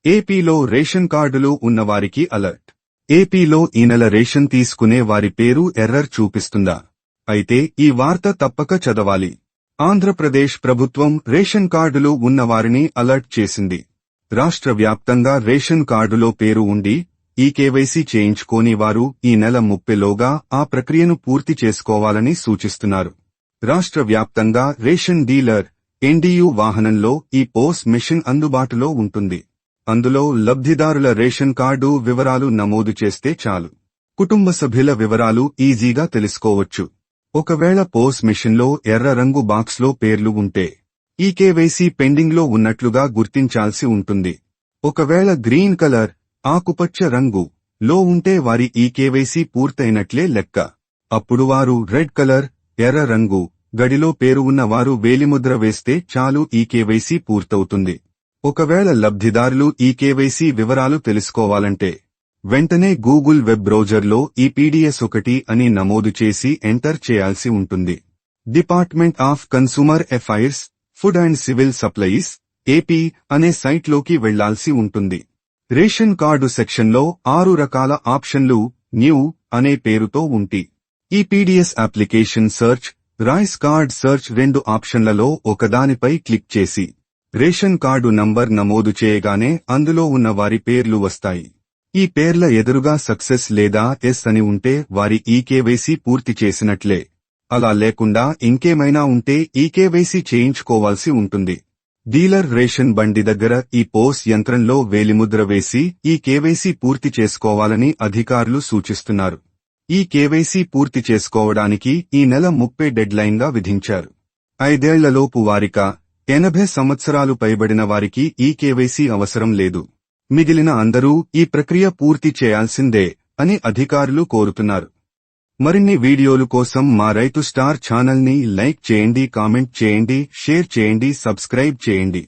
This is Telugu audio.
ఏపీలో రేషన్ కార్డులు ఉన్నవారికి అలర్ట్. ఏపీలో ఈ నెల రేషన్ తీసుకునే వారి పేరు ఎర్రర్ చూపిస్తుందా? అయితే ఈ వార్త తప్పక చదవాలి. ఆంధ్రప్రదేశ్ ప్రభుత్వం రేషన్ కార్డులు ఉన్నవారిని అలర్ట్ చేసింది. రాష్ట్ర వ్యాప్తంగా రేషన్ కార్డులో పేరు ఉండి ఈ కేవైసీ చేయించుకోని వారు ఈ నెల 30లోగా ఆ ప్రక్రియను పూర్తి చేసుకోవాలని సూచిస్తున్నారు. రాష్ట్ర వ్యాప్తంగా రేషన్ డీలర్ ఎన్డీయూ వాహనంలో ఈ పోస్ మెషిన్ అందుబాటులో ఉంటుంది. అందులో లబ్ధిదారుల రేషన్ కార్డు వివరాలు నమోదు చేస్తే చాలు. కుటుంబ సభ్యుల వివరాలు ఈజీగా తెలుసుకోవచ్చు. ఒకవేళ పోస్ మెషిన్లో ఎర్ర రంగు బాక్స్లో పేర్లు ఉంటే ఈ కేవైసీ పెండింగ్లో ఉన్నట్లుగా గుర్తించాల్సి ఉంటుంది. ఒకవేళ గ్రీన్ కలర్ ఆకుపచ్చ రంగు లో ఉంటే వారి ఈ కేవైసీ పూర్తయినట్లే లెక్క. అప్పుడు వారు రెడ్ కలర్ ఎర్ర రంగు గడిలో పేరు ఉన్న వారు వేలిముద్ర వేస్తే చాలు, ఈ కేవైసీ పూర్తవుతుంది. ఒకవేళ లబ్ధిదారులు ఈ కేవైసీ వివరాలు తెలుసుకోవాలంటే వెంటనే గూగుల్ వెబ్ బ్రౌజర్లో EPDS1 అని నమోదు చేసి ఎంటర్ చేయాల్సి ఉంటుంది. Department of consumer affairs, food and civil supplies AP అనే సైట్లోకి వెళ్లాల్సి ఉంటుంది. రేషన్ కార్డు సెక్షన్లో 6 రకాల ఆప్షన్లు న్యూ అనే పేరుతో ఉంటి. EPDS application search, rice card search 2 ఆప్షన్లలో ఒకదానిపై క్లిక్ చేసి రేషన్ కార్డు నంబర్ నమోదు చేయగానే అందులో ఉన్న వారి పేర్లు వస్తాయి. ఈ పేర్ల ఎదురుగా సక్సెస్ లేదా ఎస్ అని ఉంటే వారి ఈ కేవైసీ పూర్తి చేసినట్లే. అలా లేకుండా ఇంకేమైనా ఉంటే ఈ కేవైసీ చేయించుకోవాల్సి ఉంటుంది. డీలర్ రేషన్ బండి దగ్గర ఈ పోస్ యంత్రంలో వేలిముద్ర వేసి ఈ కేవైసీ పూర్తి చేసుకోవాలని అధికారులు సూచిస్తున్నారు. ఈ కేవైసీ పూర్తి చేసుకోవడానికి ఈ నెల 30 డెడ్లైన్గా విధించారు. 5 ఏళ్లలోపు వారిక 80 సంవత్సరాలు పైబడిన వారికి ఈ కేవైసీ అవసరం లేదు. మిగిలిన అందరూ ఈ ప్రక్రియ పూర్తి చేయాల్సిందే అని అధికారులు కోరుతున్నారు. మరిన్ని వీడియోలు కోసం మా రైతు స్టార్ ఛానల్ని లైక్ చేయండి, కామెంట్ చేయండి, షేర్ చేయండి, సబ్స్క్రైబ్ చేయండి.